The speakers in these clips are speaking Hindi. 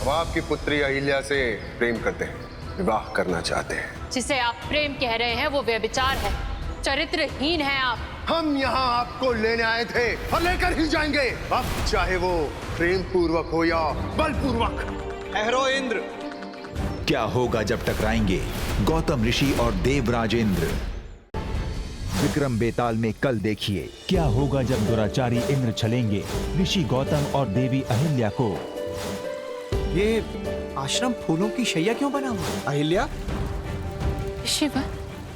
अब आपकी पुत्री अहिल्या से प्रेम करते हैं, विवाह करना चाहते हैं। जिसे आप प्रेम कह रहे हैं वो व्यभिचार है, चरित्रहीन है आप। हम यहाँ आपको लेने आए थे और लेकर ही जाएंगे, अब चाहे वो प्रेम पूर्वक हो या बलपूर्वक। ठहरो इंद्र। क्या होगा जब टकराएंगे गौतम ऋषि और देवराज इंद्र? विक्रम बेताल में कल देखिए क्या होगा जब दुराचारी इंद्र छलेंगे ऋषि गौतम और देवी अहिल्या को। ये आश्रम फूलों की शैया क्यों बना हुआ? अहिल्या, शिवा,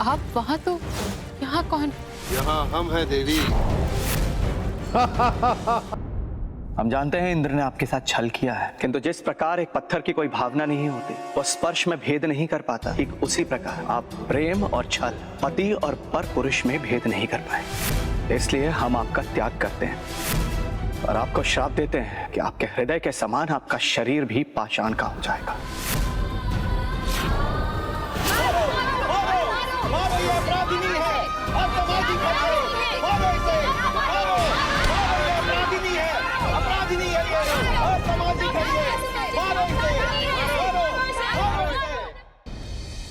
आप वहाँ तो यहाँ कौन? यहाँ हम हैं देवी। हम जानते हैं इंद्र ने आपके साथ छल किया है, किंतु जिस प्रकार एक पत्थर की कोई भावना नहीं होती, वो स्पर्श में भेद नहीं कर पाता, ठीक उसी प्रकार आप प्रेम और छल, पति और पर पुरुष में भेद नहीं कर पाए। इसलिए हम आपका त्याग करते हैं और आपको श्राप देते हैं कि आपके हृदय के समान आपका शरीर भी पाषाण का हो जाएगा।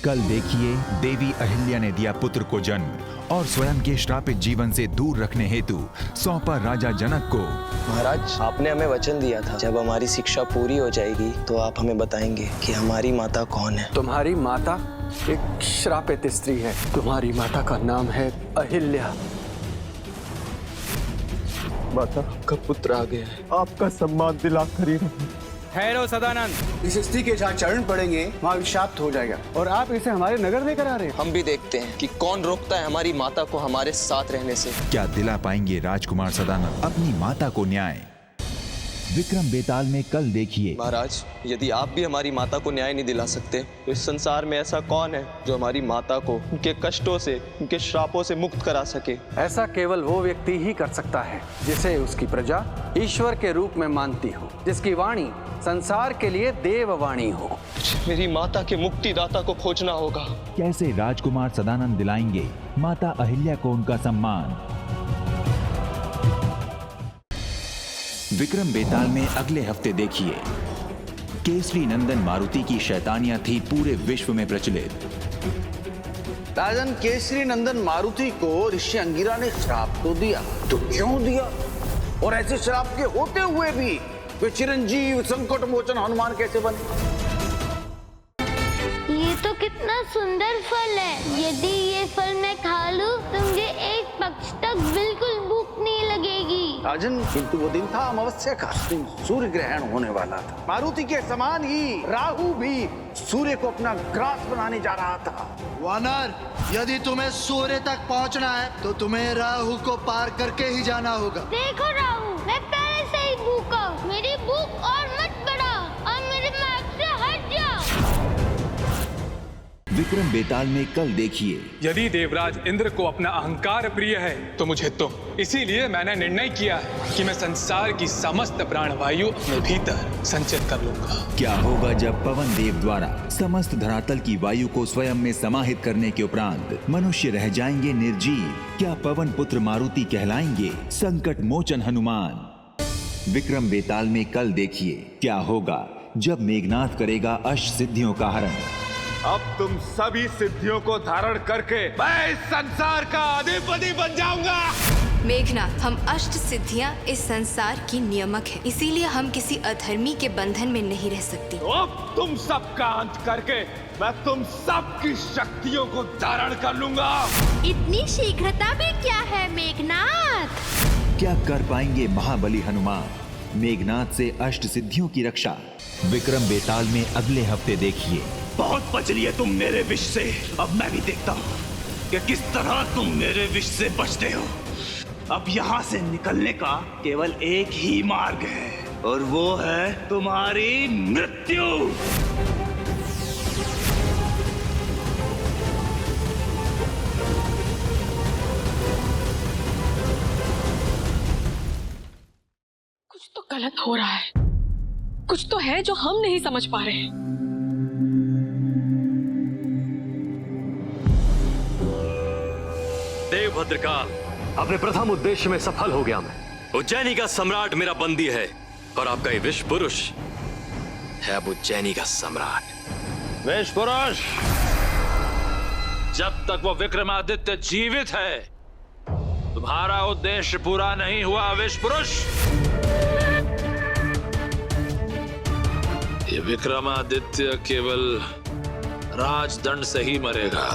कल देखिए देवी अहिल्या ने दिया पुत्र को जन्म और स्वयं के श्रापित जीवन से दूर रखने हेतु सौंपा राजा जनक को। महाराज, आपने हमें वचन दिया था जब हमारी शिक्षा पूरी हो जाएगी तो आप हमें बताएंगे कि हमारी माता कौन है। तुम्हारी माता एक श्रापित स्त्री है। तुम्हारी माता का नाम है अहिल्या। माता, आपका पुत्र आ गया है, आपका सम्मान दिला खरी रही। ठहरो सदानंद। इस स्त्री के जहाँ चरण पड़ेंगे वहाँ विषाक्त हो जाएगा और आप इसे हमारे नगर लेकर आ रहे हैं। हम भी देखते हैं कि कौन रोकता है हमारी माता को हमारे साथ रहने से। क्या दिला पाएंगे राजकुमार सदानंद अपनी माता को न्याय? विक्रम बेताल में कल देखिए। महाराज, यदि आप भी हमारी माता को न्याय नहीं दिला सकते तो इस संसार में ऐसा कौन है जो हमारी माता को उनके कष्टों से, उनके श्रापों से मुक्त करा सके? ऐसा केवल वो व्यक्ति ही कर सकता है जिसे उसकी प्रजा ईश्वर के रूप में मानती हो, जिसकी वाणी संसार के लिए देववाणी हो। मेरी माता के मुक्तिदाता को खोजना होगा। कैसे राजकुमार सदानंद दिलाएंगे माता अहिल्या को उनका सम्मान? विक्रम बेताल में अगले हफ्ते देखिए केसरी नंदन मारुति की शैतानियां थी पूरे विश्व में प्रचलित। राजन केसरी नंदन मारुति को ऋषि अंगिरा ने श्राप तो दिया, तो क्यों दिया? और ऐसे श्राप के होते हुए भी वे चिरंजीव संकट मोचन हनुमान कैसे बने? ये तो कितना सुंदर फल है। यदि ये फल मैं खा लूं तो मुझे एक पक्ष तक बिल्कुल भूख नहीं लगेगी। राजन, किंतु वो दिन था अमावस्या का, सूर्य ग्रहण होने वाला था। मारुति के समान ही राहु भी सूर्य को अपना ग्रास बनाने जा रहा था। वानर, यदि तुम्हें सूर्य तक पहुंचना है तो तुम्हें राहु को पार करके ही जाना होगा। देखो राहु, मैं पहले से ही भूखा, मेरी भूख और मत बढ़ा और मेरे मार्ग से हट जा। विक्रम बेताल में कल देखिए। यदि देवराज इंद्र को अपना अहंकार प्रिय है तो मुझे तुम, इसीलिए मैंने निर्णय किया है कि मैं संसार की समस्त प्राणवायु अपने भीतर संचित कर लूंगा। क्या होगा जब पवन देव द्वारा समस्त धरातल की वायु को स्वयं में समाहित करने के उपरांत मनुष्य रह जाएंगे निर्जीव? क्या पवन पुत्र मारुति कहलाएंगे संकट मोचन हनुमान? विक्रम बेताल में कल देखिए क्या होगा जब मेघनाथ करेगा अष्ट सिद्धियों का हरण। अब तुम सभी सिद्धियों को धारण करके मैं इस संसार का अधिपति बन जाऊंगा। मेघनाथ, हम अष्ट सिद्धियां इस संसार की नियामक है, इसीलिए हम किसी अधर्मी के बंधन में नहीं रह सकती। तो अब तुम सबका अंत करके मैं तुम सबकी शक्तियों को धारण कर लूंगा। इतनी शीघ्रता भी क्या है मेघनाथ? क्या कर पाएंगे महाबली हनुमान मेघनाथ से अष्ट सिद्धियों की रक्षा? विक्रम बेताल में अगले हफ्ते देखिए। बहुत बच लिए तुम मेरे विष से, अब मैं भी देखता हूँ कि किस तरह तुम मेरे विष से बचते हो। अब यहाँ से निकलने का केवल एक ही मार्ग है और वो है तुम्हारी मृत्यु। कुछ तो गलत हो रहा है, कुछ तो है जो हम नहीं समझ पा रहे हैं। देव भद्रकाल, अपने प्रथम उद्देश्य में सफल हो गया मैं। उज्जैनी का सम्राट मेरा बंदी है और आपका ये विष पुरुष है अब उज्जैनी का सम्राट। विषपुरुष, जब तक वो विक्रमादित्य जीवित है तुम्हारा उद्देश्य पूरा नहीं हुआ। विषपुरुष, ये विक्रमादित्य केवल राजदंड से ही मरेगा।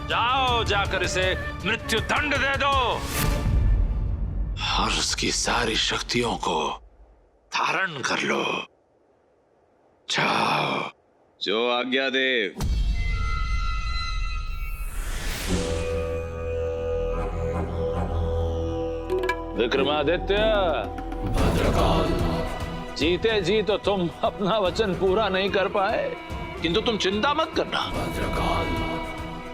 जाओ, जाकर इसे मृत्यु दंड दे दो और उसकी सारी शक्तियों को धारण कर लो। जाओ। जो आज्ञा देव। विक्रमादित्य, जीते जी तो तुम अपना वचन पूरा नहीं कर पाए, किंतु तुम चिंता मत करना।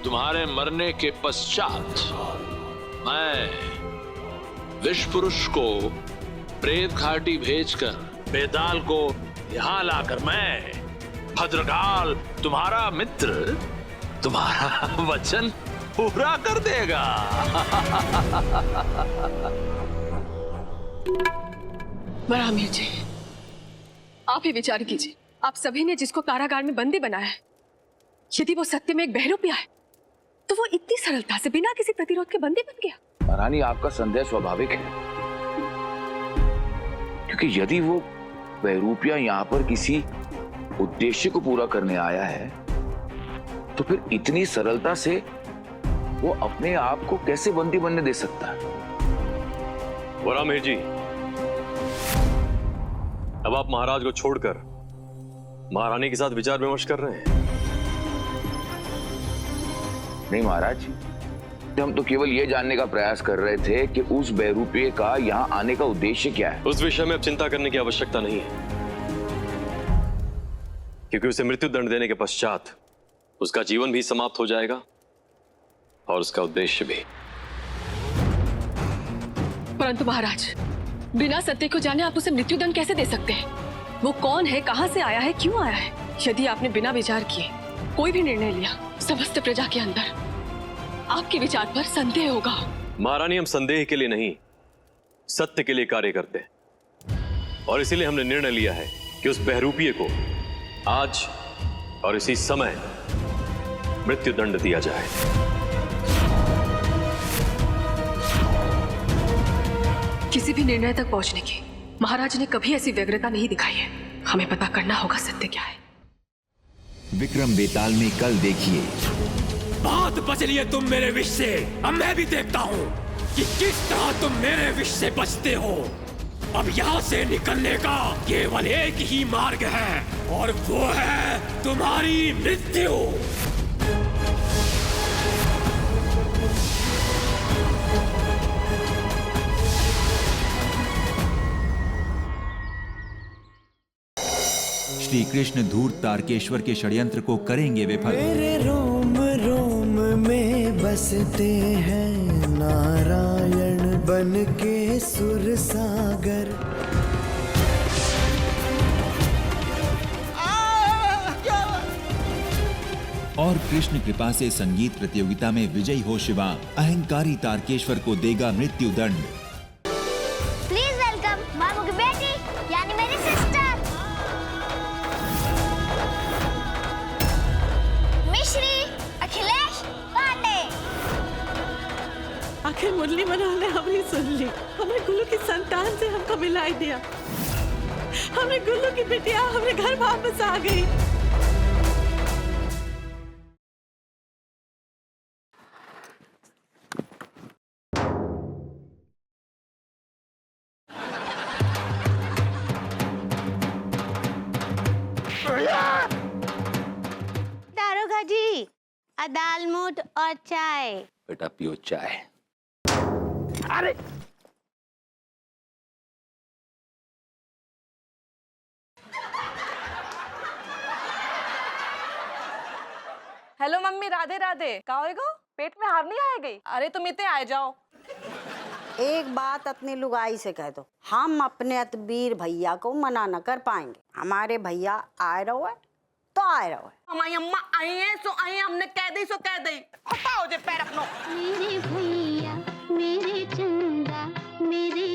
तुम्हारे मरने के पश्चात मैं विषपुरुष को प्रेत घाटी भेजकर बेताल को यहां लाकर मैं भद्रकाल तुम्हारा मित्र तुम्हारा वचन पूरा कर देगा। बरामीर जी, आप ही विचार कीजिए। आप सभी ने जिसको कारागार में बंदी बनाया है, यदि वो सत्य में एक बहरूपिया है तो वो इतनी सरलता से बिना किसी प्रतिरोध के बंदी बन गया। महारानी, आपका संदेह स्वाभाविक है, क्योंकि यदि वो बहरूपिया यहाँ पर किसी उद्देश्य को पूरा करने आया है तो फिर इतनी सरलता से वो अपने आप को कैसे बंदी बनने दे सकता है? बरामीर जी, अब आप महाराज को छोड़कर महारानी के साथ विचार विमर्श कर रहे हैं। नहीं महाराज, हम तो केवल ये जानने का प्रयास कर रहे थे कि उस बहरूपिये का यहाँ आने का उद्देश्य क्या है। उस विषय में अब चिंता करने की आवश्यकता नहीं है, क्योंकि उसे मृत्यु दंड देने के पश्चात उसका जीवन भी समाप्त हो जाएगा और उसका उद्देश्य भी। परंतु महाराज, बिना सत्य को जाने आप उसे मृत्युदंड कैसे दे सकते हैं? वो कौन है, कहां से आया है, क्यों आया है? यदि आपने बिना विचार किए कोई भी निर्णय लिया, समस्त प्रजा के अंदर आपके विचार पर संदेह होगा। महारानी, हम संदेह के लिए नहीं, सत्य के लिए कार्य करते हैं, और इसीलिए हमने निर्णय लिया है कि उस बहरूपिये को आज और इसी समय मृत्यु दंड दिया जाए। किसी भी निर्णय तक पहुंचने की महाराज ने कभी ऐसी व्यग्रता नहीं दिखाई है। हमें पता करना होगा सत्य क्या है। विक्रम बेताल में कल देखिए। बहुत बच लिए तुम मेरे विष से। अब मैं भी देखता हूँ कि किस तरह तुम मेरे विष से बचते हो। अब यहाँ से निकलने का केवल एक ही मार्ग है, और वो है तुम्हारी मृत्यु। श्री कृष्ण धूर्त तारकेश्वर के षड्यंत्र को करेंगे विफल। मेरे रोम रोम में बसते हैं नारायण बन के सुर सागर। और कृष्ण कृपा से संगीत प्रतियोगिता में विजयी हो शिवांग अहंकारी तारकेश्वर को देगा मृत्यु दंड। प्लीज वेलकम मामू की बेटी, यानी मेरी सिस्टर मिश्री अखिलेश पांडे। आखिर मुरली मनोहर ने हमारी सुन ली। हमने गुल्लू की संतान से हमको मिलाई दिया। हमने गुल्लू की बिटिया हमारे घर वापस आ गई। दारोगा जी, दालमोट और चाय। बेटा पियो चाय। अरे हेलो मम्मी, राधे राधे। का होएगो? पेट में हार नहीं आएगी? अरे तुम इतने आ जाओ। एक बात अपनी लुगाई से कह दो, हम अपने अतबीर भैया को मना न कर पाएंगे। हमारे भैया आए रहो है तो आए रहो है। हमारी अम्मा आई है सो आई, हमने कह दी सो कह दी। हटाओ जे पैर अपनो। मेरे भैया मेरे चंदा मेरे